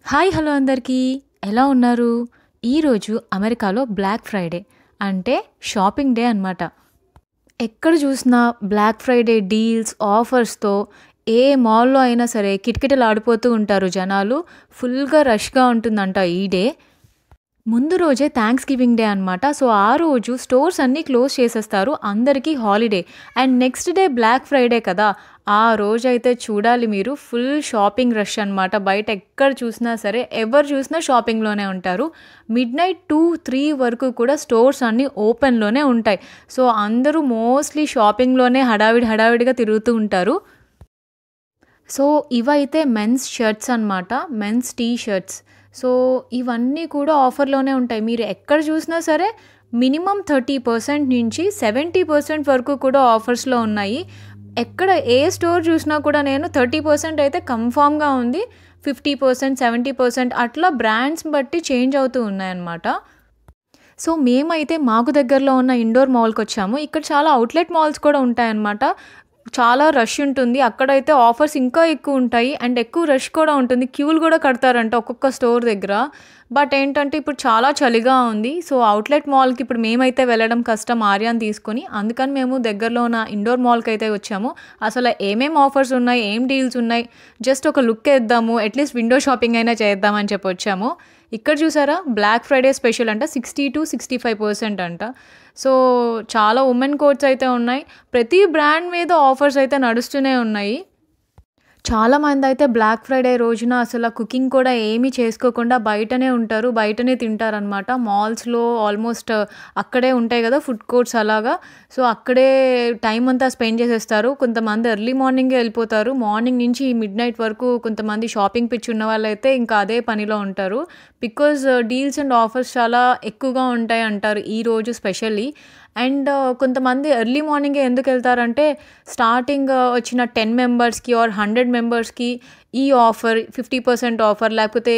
Hi hello అందరికీ ఎలా ఉన్నారు? ఈరోజు అమెరికాలో బ్లాక్ ఫ్రైడే అంటే షాపింగ్ డే అన్నమాట. ఎక్కడ చూసినా బ్లాక్ ఫ్రైడే డీల్స్, ఆఫర్స్‌తో ఏ మాల్‌లో అయినా సరే కిటకిటలాడిపోతూ ఉంటారు జనాలు. ఫుల్‌గా రష్‌గా ఉంటుందంట ఈ డే. ముందు రోజే థాంక్స్ గివింగ్ డే అనమాట. సో, ఆ రోజు స్టోర్స్ అన్నీ క్లోజ్ చేసేస్తారు. అందరికీ holiday. And next day Black Friday కదా! ఆ రోజైతే చూడాలి మీరు ఫుల్ షాపింగ్ రష్ అనమాట. బయట ఎక్కడ చూసినా సరే ఎవరు చూసినా షాపింగ్‌లోనే ఉంటారు. మిడ్‌నైట్ 2, 3 వరకు కూడా స్టోర్స్ అన్నీ ఓపెన్‌లోనే ఉంటాయి. సో, అందరూ మోస్ట్‌లీ షాపింగ్‌లోనే హడావిడిగా తిరుగుతూ ఉంటారు. సో, ఇవైతే మెన్స్ షర్ట్స్ అనమాట. Men's T shirts. సో, ఇవన్నీ కూడా ఆఫర్‌లోనే ఉంటాయి. మీరు ఎక్కడ చూసినా సరే మినిమమ్ 30% నుంచి 70% వరకు కూడా ఆఫర్స్‌లో ఉన్నాయి. ఎక్కడ ఏ స్టోర్ చూసినా కూడా నేను 30% అయితే కన్ఫర్మ్‌గా ఉంది. 50%, 70% అట్లా బ్రాండ్స్ బట్టి చేంజ్ అవుతూ ఉన్నాయన్నమాట. సో, మేమైతే మాకు దగ్గరలో ఉన్న ఇండోర్ మాల్‌కొచ్చాము. ఇక్కడ చాలా ఔట్‌లెట్ మాల్స్ కూడా ఉంటాయన్నమాట. చాలా రష్ ఉంటుంది. అక్కడైతే ఆఫర్స్ ఇంకా ఎక్కువుంటాయి. అండ్ ఎక్కువ రష్ కూడా ఉంటుంది. క్యూలు గూడా కడతారంట ఒక్కొక్క స్టోర్ దగ్గర. బట్ ఏంటంటే ఇప్పుడు చాలా చలిగా ఉంది. సో, ఔట్‌లెట్ మాల్‌కి ఇప్పుడు మేమైతే వెళ్ళడం కష్టం ఆర్యాని తీసుకొని. అందుకని మేము దగ్గరలో ఉన్న ఇండోర్ మాల్‌కైతే వచ్చాము. అసలు ఏమేం ఆఫర్స్ ఉన్నాయి? ఏం డీల్స్ ఉన్నాయి? జస్ట్ ఒక లుక్ ఏద్దాము. అట్‌లీస్ట్ విండో షాపింగ్ అయినా చేద్దాం అని చెప్పి వచ్చాము. ఇక్కడ చూసారా బ్లాక్ ఫ్రైడే స్పెషల్ అంట 60-65% అంట. సో, చాలా ఉమెన్ కోట్స్ అయితే ఉన్నాయి. ప్రతి బ్రాండ్ మీద ఆఫర్స్ అయితే నడుస్తూనే ఉన్నాయి. చాలామందయితే బ్లాక్ ఫ్రైడే రోజున అసల కుకింగ్ కూడా ఏమీ చేసుకోకుండా బయటనే ఉంటారు. బయటనే తింటారనమాట. మాల్స్‌లో ఆల్మోస్ట్ అక్కడే ఉంటాయి గదా! ఫుడ్ కోర్ట్స్ అలాగా. సో, అక్కడే టైమ్ అంతా స్పెండ్ చేసేస్తారు. కొంతమంది ఎర్లీ మార్నింగే ఎళ్ళిపోతారు. మార్నింగ్ నుంచి మిడ్‌నైట్ వరకు కొంతమంది షాపింగ్ పిచ్చి ఉన్న వాళ్ళైతే ఇంకా అదే పనిలో ఉంటారు. బికాజ్ డీల్స్ అండ్ ఆఫర్స్ చాలా ఎక్కువగా ఉంటాయి అంటారు ఈరోజు స్పెషల్లీ. అండ్ కొంతమంది ఎర్లీ మార్నింగే ఎందుకెళ్తారంటే స్టార్టింగ్ వచ్చిన 10 మెంబర్స్‌కి ఆర్ 100 మెంబర్స్‌కి ఈ ఆఫర్ 50% ఆఫర్ లేకపోతే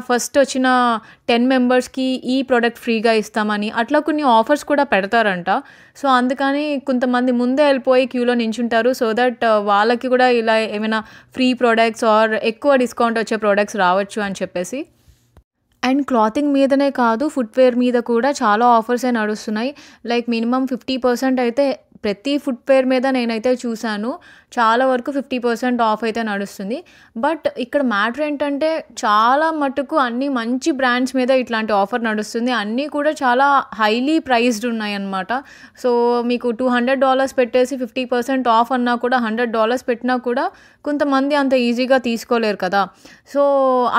ఫస్ట్ వచ్చిన 10 మెంబర్స్‌కి ఈ ప్రొడక్ట్ ఫ్రీగా ఇస్తామని అట్లా కొన్ని ఆఫర్స్ కూడా పెడతారంట. సో, అందుకని కొంతమంది ముందే ఎళ్ళిపోయి క్యూలో నించుంటారు. సో దట్ వాళ్ళకి కూడా ఇలా ఏమైనా ఫ్రీ ప్రొడక్ట్స్ ఆర్ ఎక్కువ డిస్కౌంట్ వచ్చే ప్రొడక్ట్స్ రావచ్చు అని చెప్పేసి. అండ్ క్లాతింగ్ మీదనే కాదు ఫుట్‌వేర్ మీద కూడా చాలా ఆఫర్సే నడుస్తున్నాయి. లైక్ మినిమమ్ 50% అయితే ప్రతి ఫుట్‌వేర్ మీద నేనైతే చూసాను. చాలా వరకు 50% ఆఫ్ అయితే నడుస్తుంది. బట్ ఇక్కడ మ్యాటర్ ఏంటంటే చాలా మటుకు అన్నీ మంచి బ్రాండ్స్ మీద ఇట్లాంటి ఆఫర్ నడుస్తుంది. అన్నీ కూడా చాలా హైలీ ప్రైస్డ్ ఉన్నాయన్నమాట. సో, మీకు $200 పెట్టేసి 50% ఆఫ్ అన్నా కూడా $100 పెట్టినా కూడా కొంతమంది అంత ఈజీగా తీసుకోలేరు కదా! సో,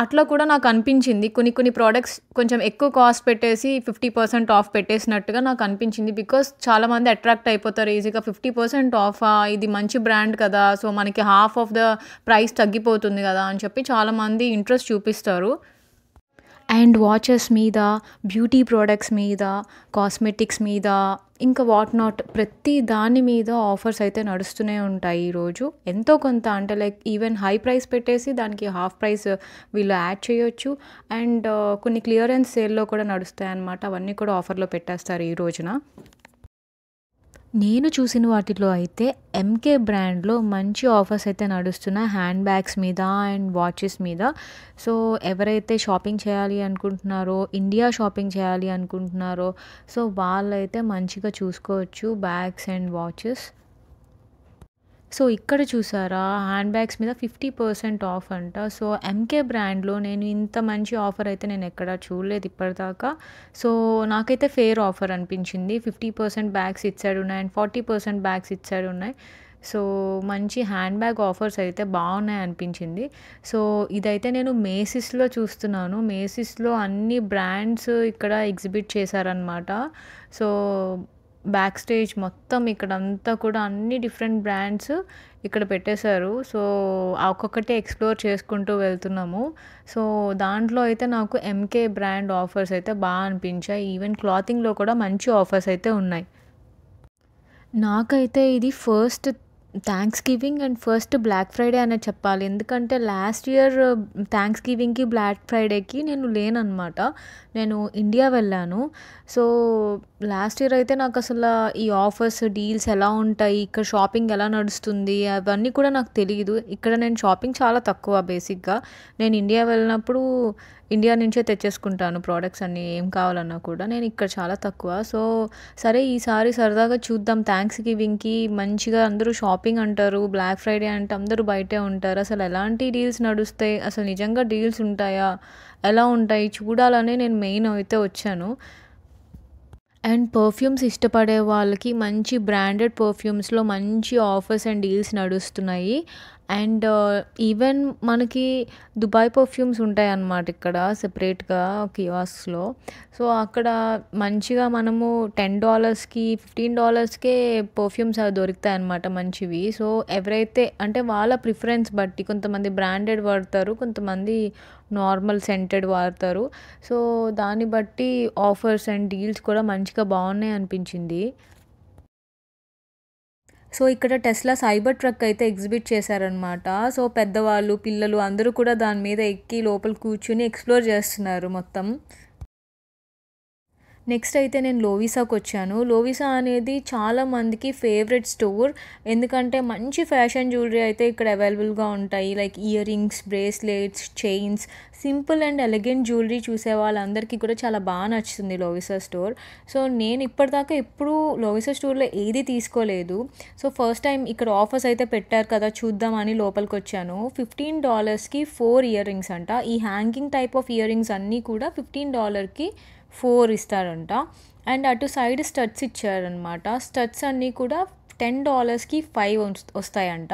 అట్లా కూడా నాకు అనిపించింది. కొన్ని ప్రొడక్ట్స్ కొంచెం ఎక్కువ కాస్ట్ పెట్టేసి 50% ఆఫ్ పెట్టేసినట్టుగా నాకు అనిపించింది. బికాజ్ చాలామంది అట్రాక్ట్ అయిపోతారు ఈజీగా 50% ఆఫా? ఇది మంచి బ్రాండ్ కదా! సో, మనకి హాఫ్ ఆఫ్ ద ప్రైస్ తగ్గిపోతుంది గదా! అని చెప్పి చాలామంది ఇంట్రెస్ట్ చూపిస్తారు. అండ్ వాచెస్ మీద, బ్యూటీ ప్రొడక్ట్స్ మీద, కాస్మెటిక్స్ మీద, ఇంకా వాట్ నాట్ ప్రతి దాని మీద ఆఫర్స్ అయితే నడుస్తూనే ఉంటాయి ఈరోజు. ఎంతో కొంత అంటే లైక్ ఈవెన్ హై ప్రైస్ పెట్టేసి దానికి హాఫ్ ప్రైస్ వీళ్ళు యాడ్ చేయొచ్చు. అండ్ కొన్ని క్లియరెన్స్ సేల్‌లో కూడా నడుస్తాయన్నమాట. అవన్నీ కూడా ఆఫర్‌లో పెట్టేస్తారు ఈ రోజున. నేను చూసిన వాటిలో అయితే ఎంకే బ్రాండ్‌లో మంచి ఆఫర్స్ అయితే నడుస్తున్నాయి. హ్యాండ్ బ్యాగ్స్ మీద అండ్ వాచెస్ మీద. సో, ఎవరైతే షాపింగ్ చేయాలి అనుకుంటున్నారో, ఇండియా షాపింగ్ చేయాలి అనుకుంటున్నారో, సో, వాళ్ళైతే మంచిగా చూసుకోవచ్చు బ్యాగ్స్ అండ్ వాచెస్. సో, ఇక్కడ చూసారా హ్యాండ్ బ్యాగ్స్ మీద 50% ఆఫ్ అంట. సో, ఎంకే బ్రాండ్‌లో నేను ఇంత మంచి ఆఫర్ అయితే నేనెక్కడా చూడలేదు ఇప్పటిదాకా. సో, నాకైతే ఫెయిర్ ఆఫర్ అనిపించింది. 50% బ్యాగ్స్ ఇటు సైడ్ ఉన్నాయి అండ్ 40% బ్యాగ్స్ ఇటు సైడ్ ఉన్నాయి. సో, మంచి హ్యాండ్ బ్యాగ్ ఆఫర్స్ అయితే బాగున్నాయి అనిపించింది. సో, ఇదైతే నేను మేసిస్‌లో చూస్తున్నాను. మేసిస్‌లో అన్ని బ్రాండ్స్ ఇక్కడ ఎగ్జిబిట్ చేశారనమాట. సో, బ్యాక్ స్టేజ్ మొత్తం ఇక్కడంతా కూడా అన్ని డిఫరెంట్ బ్రాండ్స్ ఇక్కడ పెట్టేశారు. సో, ఒక్కొక్కటి ఎక్స్‌ప్లోర్ చేసుకుంటూ వెళ్తున్నాము. సో, దాంట్లో అయితే నాకు ఎంకే బ్రాండ్ ఆఫర్స్ అయితే అనిపించాయి. ఈవెన్ క్లాతింగ్‌లో కూడా మంచి ఆఫర్స్ అయితే ఉన్నాయి. నాకైతే ఇది first Thanksgiving and first Black Friday అనే చెప్పాలి. ఎందుకంటే లాస్ట్ ఇయర్ థాంక్స్ గివింగ్‌కి, బ్లాక్ ఫ్రైడేకి నేను లేననమాట. నేను ఇండియా వెళ్ళాను. సో, లాస్ట్ ఇయర్ అయితే నాకసల ఈ ఆఫర్స్, డీల్స్ ఎలా ఉంటాయి, ఇక్కడ షాపింగ్ ఎలా నడుస్తుంది, అవన్నీ కూడా నాకు తెలీదు. ఇక్కడ నేను షాపింగ్ చాలా తక్కువ బేసిక్‌గా. నేను ఇండియా వెళ్ళినప్పుడు ఇండియా నుంచే తెచ్చేసుకుంటాను ప్రొడక్ట్స్ అన్నీ ఏం కావాలన్నా కూడా. నేను ఇక్కడ చాలా తక్కువ. సో, సరే ఈసారి సరదాగా చూద్దాం థాంక్స్ గివింగ్‌కి మంచిగా అందరూ షాపింగ్ అంటారు. బ్లాక్ ఫ్రైడే అంటే అందరూ బయటే ఉంటారు. అసలు ఎలాంటి డీల్స్ నడుస్తాయి? అసలు నిజంగా డీల్స్ ఉంటాయా? ఎలా ఉంటాయి? చూడాలని నేను మెయిన్ అయితే వచ్చాను. అండ్ పర్ఫ్యూమ్స్ ఇష్టపడే వాళ్ళకి మంచి బ్రాండెడ్ పర్ఫ్యూమ్స్‌లో మంచి ఆఫర్స్ అండ్ డీల్స్ నడుస్తున్నాయి. అండ్ ఈవెన్ మనకి దుబాయ్ పర్ఫ్యూమ్స్ ఉంటాయన్నమాట ఇక్కడ సెపరేట్‌గా కియాస్క్స్‌లో. సో, అక్కడ మంచిగా మనము $10కి, $15కే పర్ఫ్యూమ్స్ అవి దొరుకుతాయన్నమాట మంచివి. సో, ఎవరైతే అంటే వాళ్ళ ప్రిఫరెన్స్ బట్టి కొంతమంది బ్రాండెడ్ వాడతారు. కొంతమంది నార్మల్ సెంటెడ్ వాడతారు. సో, దాన్ని బట్టి ఆఫర్స్ అండ్ డీల్స్ కూడా మంచిగా బాగున్నాయి అనిపించింది. సో, ఇక్కడ టెస్లా సైబర్ ట్రక్ అయితే ఎగ్జిబిట్ చేశారనమాట. సో, పెద్దవాళ్ళు, పిల్లలు అందరూ కూడా దాని మీద ఎక్కి లోపల కూర్చొని ఎక్స్‌ప్లోర్ చేస్తున్నారు మొత్తం. నెక్స్ట్ అయితే నేను లోవిసాకొచ్చాను. లోవిసా అనేది చాలా మందికి ఫేవరెట్ స్టోర్. ఎందుకంటే మంచి ఫ్యాషన్ జ్యువెలరీ అయితే ఇక్కడ అవైలబుల్‌గా ఉంటాయి. Like ear rings, bracelets, chains, simple and elegant jewellery చూసే వాళ్ళందరికీ కూడా చాలా నచ్చుతుంది లోవిసా స్టోర్. సో, నేను ఇప్పటిదాకా ఎప్పుడూ లోవిసా స్టోర్‌లో ఏది తీసుకోలేదు. సో, ఫస్ట్ టైం ఇక్కడ ఆఫర్స్ అయితే పెట్టారు కదా! చూద్దామని లోపలికొచ్చాను. $15కి 4 ఇయర్ రింగ్స్ అంట. ఈ hanging type of ear rings అన్నీ కూడా $15కి 4 ఇస్తారంట. అండ్ అటు సైడ్ స్టడ్స్ ఇచ్చారనమాట. స్టడ్స్ అన్నీ కూడా $10కి 5 వస్తాయంట.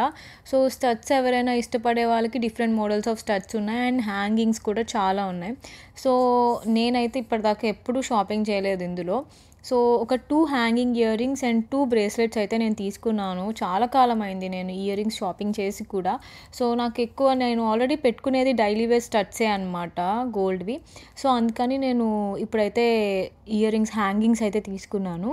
సో, స్టడ్స్ ఎవరైనా ఇష్టపడే వాళ్ళకి డిఫరెంట్ మోడల్స్ ఆఫ్ స్టడ్స్ ఉన్నాయి. అండ్ హ్యాంగింగ్స్ కూడా చాలా ఉన్నాయి. సో, నేనైతే ఇప్పటిదాకా ఎప్పుడూ షాపింగ్ చేయలేదు ఇందులో. సో, ఒక 2 hanging ear rings and 2 bracelets అయితే నేను తీసుకున్నాను. చాలా కాలం అయింది నేను ఇయర్ రింగ్స్ షాపింగ్ చేసి కూడా. సో, నాకెక్కువ నేను ఆల్రెడీ పెట్టుకునేది డైలీ వేర్ స్టడ్సే అనమాట గోల్డ్‌వి. సో, అందుకని నేను ఇప్పుడైతే ఇయర్ రింగ్స్ హ్యాంగింగ్స్ అయితే తీసుకున్నాను.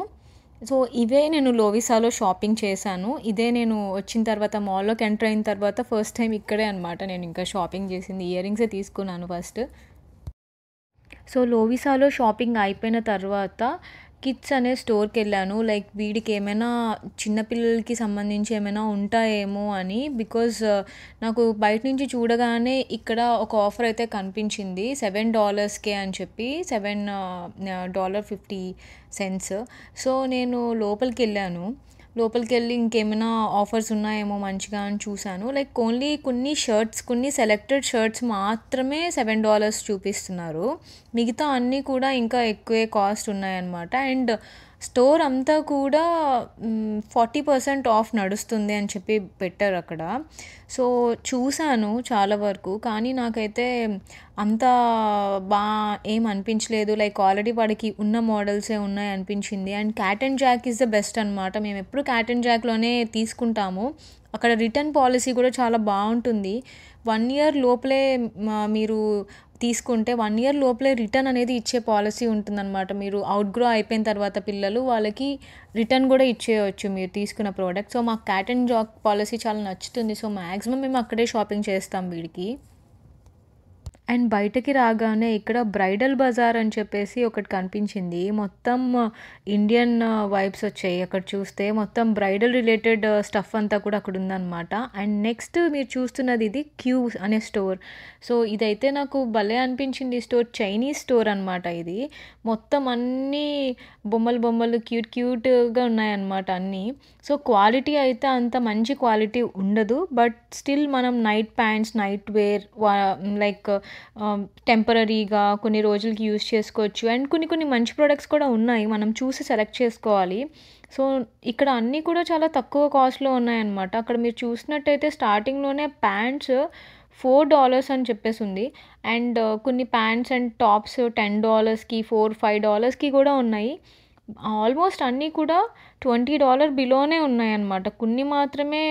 సో, ఇవే నేను లోవిసాలో షాపింగ్ చేశాను. ఇదే నేను వచ్చిన తర్వాత మాల్‌లోకి ఎంటర్ అయిన తర్వాత ఫస్ట్ టైమ్ ఇక్కడే అనమాట నేను ఇంకా షాపింగ్ చేసింది. ఇయర్ రింగ్సే తీసుకున్నాను ఫస్ట్. సో, లోవిసాలో షాపింగ్ అయిపోయిన తర్వాత కిడ్స్ అనే స్టోర్‌కెళ్ళాను. లైక్ వీడికేమైనా చిన్న పిల్లలకి సంబంధించి ఏమైనా ఉంటాయేమో అని. బికాజ్ నాకు బయట నుంచి చూడగానే ఇక్కడ ఒక ఆఫర్ అయితే కనిపించింది. $7కే అని చెప్పి $7.50. సో, నేను లోపలికెళ్ళి ఇంకేమైనా ఆఫర్స్ ఉన్నాయేమో మంచిగా అని చూశాను. లైక్ ఓన్లీ కొన్ని సెలెక్టెడ్ షర్ట్స్ మాత్రమే $7 చూపిస్తున్నారు. మిగతా అన్నీ కూడా ఇంకా ఎక్కువే కాస్ట్ ఉన్నాయన్నమాట. అండ్ స్టోర్ అంతా కూడా 40% ఆఫ్ నడుస్తుంది అని చెప్పి పెట్టారక్కడ. సో, చూశాను చాలా వరకు. కానీ నాకైతే అంత బా ఏం అనిపించలేదు. లైక్ ఆల్రెడీ వాడికి ఉన్న మోడల్సే ఉన్నాయనిపించింది. And Cat and Jack is the best అనమాట. మేమెప్పుడు క్యాట్ అండ్ జాక్‌లోనే తీసుకుంటాము. అక్కడ రిటర్న్ పాలిసీ కూడా చాలా బావుంటుంది. 1 ఇయర్ లోపలే మీరు తీసుకుంటే 1 ఇయర్ లోపలే రిటర్న్ అనేది ఇచ్చే పాలిసీ ఉంటుందనమాట. మీరు అవుట్‌గ్రో అయిపోయిన తర్వాత పిల్లలు వాళ్ళకి రిటర్న్ కూడా ఇచ్చేయొచ్చు మీరు తీసుకున్న ప్రోడక్ట్. సో, మాకు క్యాట్ అండ్ జాక్ పాలిసీ చాలా నచ్చుతుంది. సో, మాక్సిమం మేము అక్కడే షాపింగ్ చేస్తాం వీడికి. అండ్ బయటకి రాగానే ఇక్కడ బ్రైడల్ బజార్ అని చెప్పేసి ఒకటి కనిపించింది. మొత్తం ఇండియన్ వైబ్స్ వచ్చాయి అక్కడ చూస్తే. మొత్తం బ్రైడల్ రిలేటెడ్ స్టఫ్ అంతా కూడా అక్కడ ఉందనమాట. అండ్ నెక్స్ట్ మీరు చూస్తున్నది ఇది క్యూ అనే స్టోర్. సో, ఇదైతే నాకు భలే అనిపించింది స్టోర్. చైనీస్ స్టోర్ అనమాట ఇది. మొత్తం అన్నీ బొమ్మలు క్యూట్‌గా ఉన్నాయన్నమాట అన్నీ. సో, క్వాలిటీ అయితే అంత మంచి క్వాలిటీ ఉండదు. బట్ స్టిల్ మనం night pants, night wear like టెంపరరీగా కొన్ని రోజులకి యూజ్ చేసుకోవచ్చు. అండ్ కొన్ని మంచి ప్రొడక్ట్స్ కూడా ఉన్నాయి. మనం చూసి సెలెక్ట్ చేసుకోవాలి. సో, ఇక్కడ అన్నీ కూడా చాలా తక్కువ కాస్ట్‌లో ఉన్నాయన్నమాట. అక్కడ మీరు చూసినట్టయితే స్టార్టింగ్‌లోనే ప్యాంట్స్ $4 అని చెప్పేసుంది. అండ్ కొన్ని ప్యాంట్స్ అండ్ టాప్స్ $10కి, $4, $5కి కూడా ఉన్నాయి. ఆల్మోస్ట్ అన్నీ కూడా $20 బిలోనే ఉన్నాయన్నమాట. కొన్ని మాత్రమే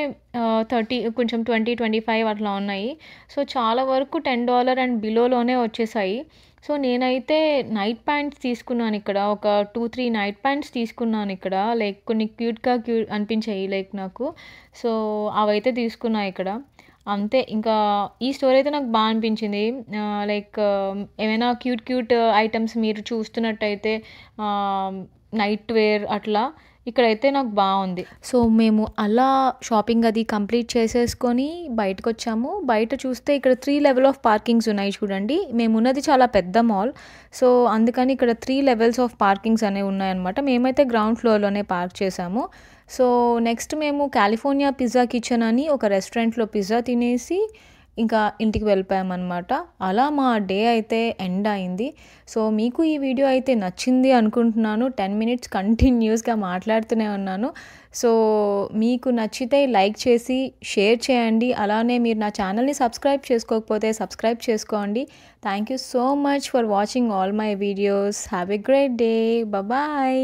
30 కొంచెం 20, 25 అట్లా ఉన్నాయి. సో, చాలా వరకు $10 అండ్ బిలోలోనే వచ్చేసాయి. సో, నేనైతే నైట్ ప్యాంట్స్ తీసుకున్నానిక్కడ. ఒక 2, 3 నైట్ ప్యాంట్స్ తీసుకున్నానిక్కడ. లైక్ కొన్ని అనిపించాయి లైక్ నాకు. సో, అవైతే తీసుకున్నా ఇక్కడ. అంతే. ఇంకా ఈ స్టోర్ అయితే నాకు బా అనిపించింది. లైక్ ఏమైనా క్యూట్ ఐటెమ్స్ మీరు చూస్తున్నట్టయితే నైట్ వేర్ అట్లా ఇక్కడైతే నాకు బావుంది. సో, మేము అలా షాపింగ్ అది కంప్లీట్ చేసేసుకొని బయటకొచ్చాము. బయట చూస్తే ఇక్కడ 3 లెవెల్ ఆఫ్ పార్కింగ్స్ ఉన్నాయి చూడండి. మేమున్నది చాలా పెద్ద మాల్. సో, అందుకని ఇక్కడ 3 లెవెల్స్ ఆఫ్ పార్కింగ్స్ అనేవి ఉన్నాయన్నమాట. మేమైతే గ్రౌండ్ ఫ్లోర్‌లోనే పార్క్ చేశాము. సో, నెక్స్ట్ మేము కాలిఫోర్నియా పిజ్జా కిచెన్ అని ఒక రెస్టారెంట్‌లో పిజ్జా తినేసి ఇంకా ఇంటికి వెళ్ళిపోయామన్నమాట. అలా మా డే అయితే ఎండ్ అయింది. సో, మీకు ఈ వీడియో అయితే నచ్చింది అనుకుంటున్నాను. 10 మినిట్స్ కంటిన్యూస్‌గా మాట్లాడుతూనే ఉన్నాను. సో, మీకు నచ్చితే లైక్ చేసి షేర్ చేయండి. అలానే మీరు నా ఛానల్‌ని సబ్స్క్రైబ్ చేసుకోకపోతే సబ్స్క్రైబ్ చేసుకోండి. Thank you so much for watching all my videos. Have a great day. Bye.